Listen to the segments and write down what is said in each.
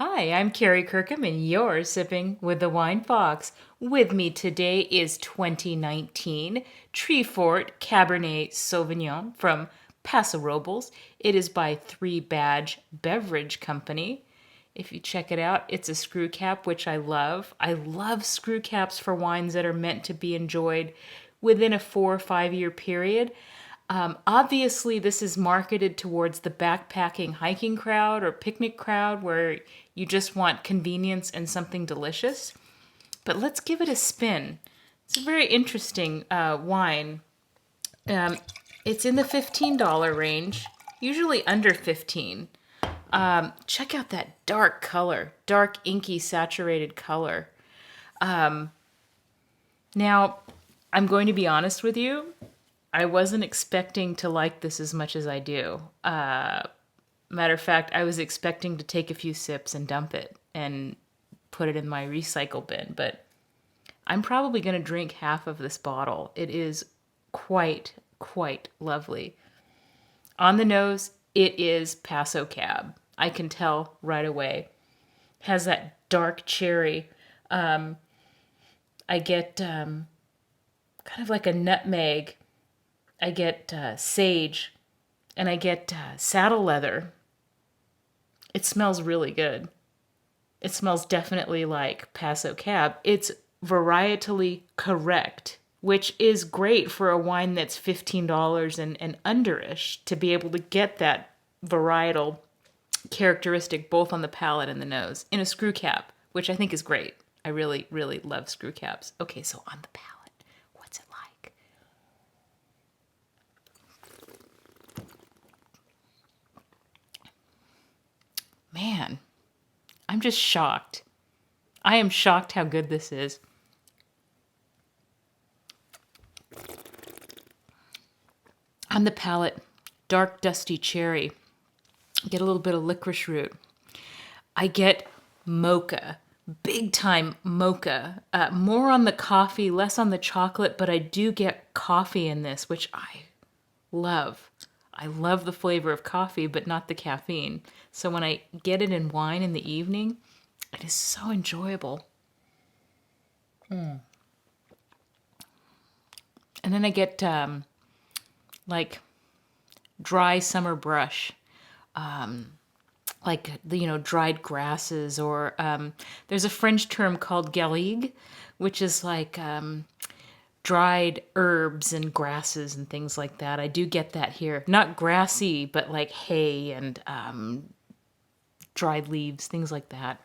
Hi, I'm Kerry Kirkham, and you're sipping with the Wine Fox. With me today is 2019 Treefort Cabernet Sauvignon from Paso Robles. It is by Three Badge Beverage Company. If you check it out, it's a screw cap, which I love. I love screw caps for wines that are meant to be enjoyed within a 4 or 5 year period. Obviously, this is marketed towards the backpacking hiking crowd or picnic crowd where you just want convenience and something delicious. But let's give it a spin. It's a very interesting wine. Um, it's in the $15 range, usually under 15. Check out that dark color, dark, inky, saturated color. Now, I'm going to be honest with you. I wasn't expecting to like this as much as I do. Matter of fact, I was expecting to take a few sips and dump it and put it in my recycle bin, but I'm probably going to drink half of this bottle. It is quite lovely. On the nose, it is Paso Cab. I can tell right away. Has that dark cherry. I get kind of like a nutmeg. I get sage, and I get saddle leather. It smells really good. It smells definitely like Paso Cab. It's varietally correct, which is great for a wine that's $15 and underish to be able to get that varietal characteristic both on the palate and the nose in a screw cap, which I think is great. I really love screw caps. Okay, so on the palate, what's it like? Man, I'm just shocked. I am shocked how good this is. On the palate, dark, dusty cherry. Get a little bit of licorice root. I get mocha, big time mocha. More on the coffee, less on the chocolate, but I do get coffee in this, which I love. I love the flavor of coffee, but not the caffeine. So when I get it in wine in the evening, it is so enjoyable. And then I get like dry summer brush, like dried grasses, or there's a French term called garrigue, which is like dried herbs and grasses and things like that. I do get that here. Not grassy, but like hay and dried leaves, things like that.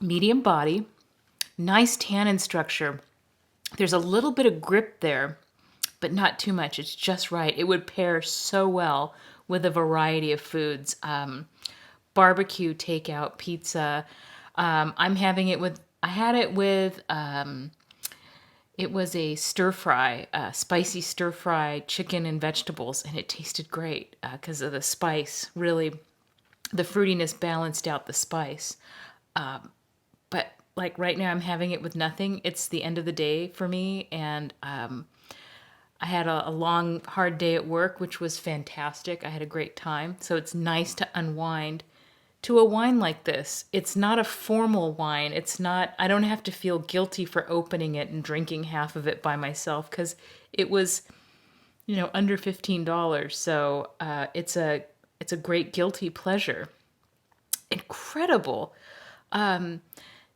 Medium body, nice tannin structure. There's a little bit of grip there, but not too much. It's just right. It would pair so well with a variety of foods. Barbecue, takeout, pizza. I'm having it with, I had it with, it was a stir fry, spicy stir fry chicken and vegetables, and it tasted great because of the spice. Really, the fruitiness balanced out the spice. But like right now, I'm having it with nothing. It's the end of the day for me, and I had a long, hard day at work, which was fantastic. I had a great time. So it's nice to unwind to a wine like this. It's not a formal wine. It's not, I don't have to feel guilty for opening it and drinking half of it by myself because it was, under $15. So it's a great guilty pleasure. Incredible.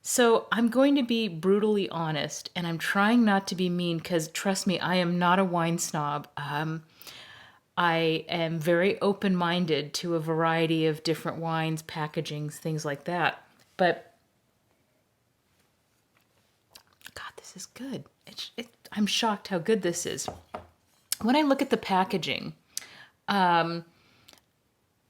So I'm going to be brutally honest, and I'm trying not to be mean because trust me, I am not a wine snob. I am very open-minded to a variety of different wines, packagings, things like that. But God, this is good. I'm shocked how good this is. When I look at the packaging, now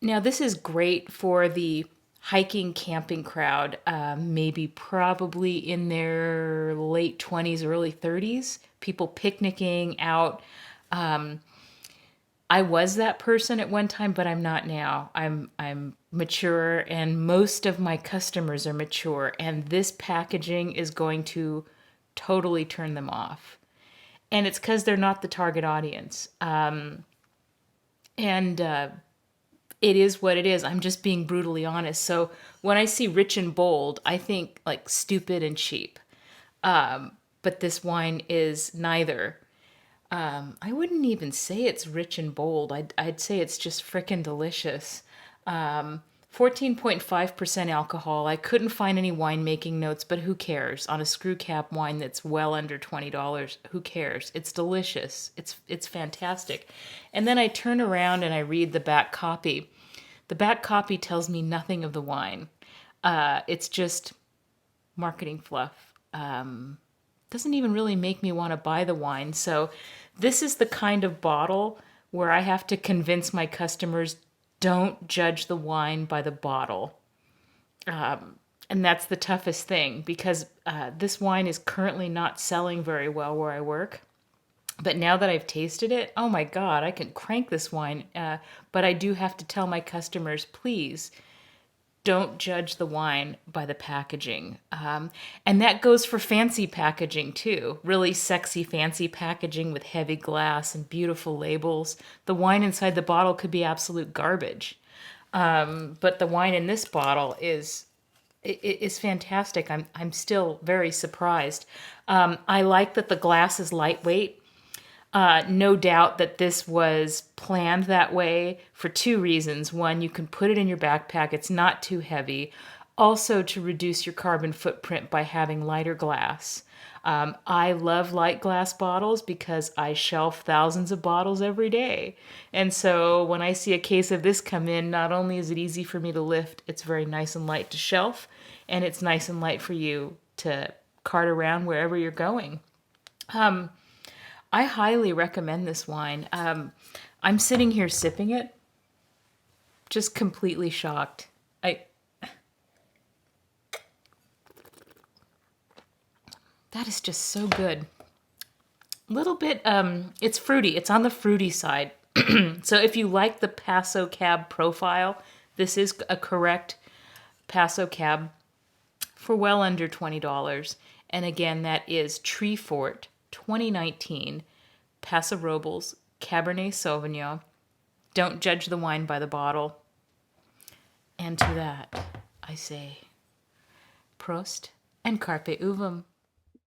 this is great for the hiking, camping crowd, maybe probably in their late 20s, early 30s, people picnicking out. I was that person at one time, but I'm not now. I'm mature, and most of my customers are mature, and this packaging is going to totally turn them off. And it's because they're not the target audience. And It is what it is. I'm just being brutally honest. So when I see rich and bold, I think like stupid and cheap. But this wine is neither. I wouldn't even say it's rich and bold. I'd say it's just frickin' delicious. 14.5% alcohol. I couldn't find any winemaking notes, but who cares? On a screw cap wine that's well under $20, who cares? It's delicious. It's fantastic. And then I turn around and I read the back copy. The back copy tells me nothing of the wine. It's just marketing fluff. Doesn't even really make me want to buy the wine. So this is the kind of bottle where I have to convince my customers, don't judge the wine by the bottle. And that's the toughest thing because this wine is currently not selling very well where I work. But now that I've tasted it, oh my God, I can crank this wine. But I do have to tell my customers, please don't judge the wine by the packaging. And that goes for fancy packaging too. Really sexy, fancy packaging with heavy glass and beautiful labels. The wine inside the bottle could be absolute garbage. But the wine in this bottle is fantastic. I'm still very surprised. I like that the glass is lightweight. No doubt that this was planned that way for two reasons. One, you can put it in your backpack. It's not too heavy. Also, to reduce your carbon footprint by having lighter glass. I love light glass bottles because I shelf thousands of bottles every day. And so when I see a case of this come in, not only is it easy for me to lift, it's very nice and light to shelf, and it's nice and light for you to cart around wherever you're going. I highly recommend this wine. I'm sitting here sipping it, just completely shocked. That is just so good. Little bit, it's fruity. It's on the fruity side. So if you like the Paso Cab profile, this is a correct Paso Cab for well under $20. And again, that is Treefort 2019 Paso Robles Cabernet Sauvignon. Don't judge the wine by the bottle. And to that, I say, Prost and Carpe Uvum.